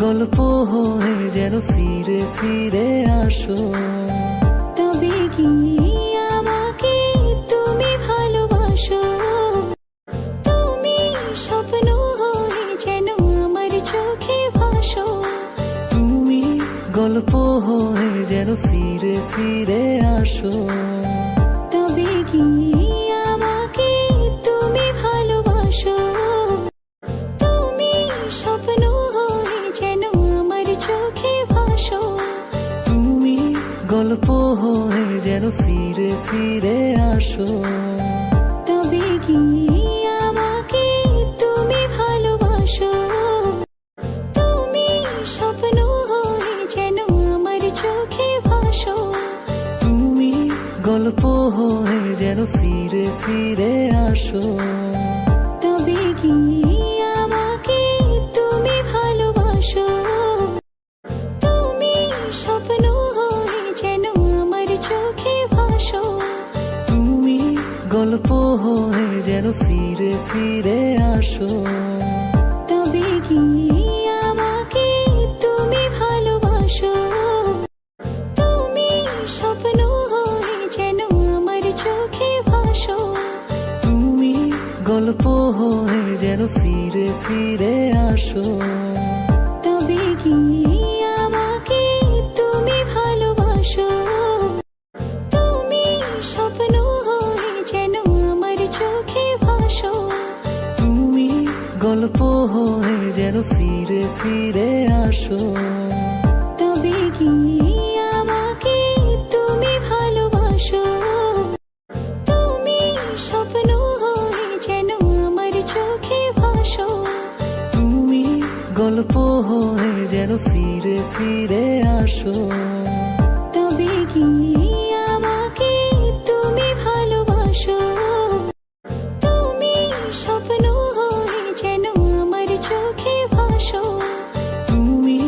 গল্প হয়ে যেন ফিরে ফিরে আসো। তবে কি আমাকে তুমি ভালোবাসো? তুমি স্বপ্ন হয়ে যেন আমার চোখে ভাসো। তুমি গল্প হয়ে যেন ফিরে ফিরে আসো। তবে কি আমাকে তুমি ভালোবাসো? তুমি স্বপ্ন হয়ে যেন আমার চোখে ভাসো। তুমি গল্প হয়ে যেন ফিরে ফিরে আসো। তবে কি আমাকে তুমি ভালোবাসো? তুমি স্বপ্ন হয়ে যেন আমার চোখে ভাসো। তুমি গল্প হয়ে যেন ফিরে ফিরে আসো। তবে কি আমাকে তুমি ভালোবাসো? তুমি স্বপ্ন হয়ে যেন আমার চোখে ভাসো। তুমি গল্প হয়ে যেন ফিরে ফিরে আসো। তবে কি আমাকে তুমি ভালোবাসো? তুমি স্বপ্ন হয়ে যেন আমার চোখে ভাসো। তুমি গল্প হয়ে যেন ফিরে ফিরে আসো। তবে কি আমাকে তুমি ভালোবাসো? তুমি স্বপ্ন হয়ে যেন আমার চোখে ভাসো। তুমি গল্প হয়ে যেন ফিরে ফিরে আসো। তবে কি আমাকে তুমি ভালোবাসো? তুমি স্বপ্ন হয়ে যেন আমার চোখে ভাসো। তুমি গল্প হয়ে যেন ফিরে ফিরে আসো। তবে কি আমাকে তুমি ভালোবাসো? তুমি স্বপ্ন হয়ে যেন আমার চোখে ভাসো। তুমি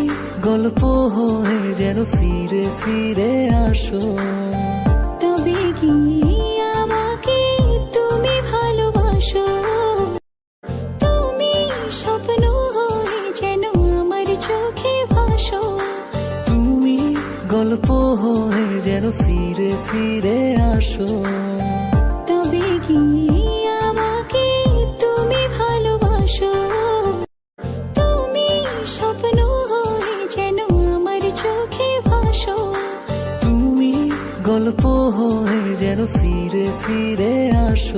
গল্প হয়ে যেন ফিরে ফিরে আসো। তবে কি আমাকে তুমি ভালোবাসো? তুমি স্বপ্ন হয়ে যেন আমার চোখে ভাসো। তুমি গল্প হয়ে যেন ফিরে ফিরে আসো। তবে কি আমাকে তুমি ভালোবাসো? তুমি স্বপ্ন হয়ে যেন আমার চোখে ভাসো। তুমি গল্প হয়ে যেন ফিরে ফিরে আসো।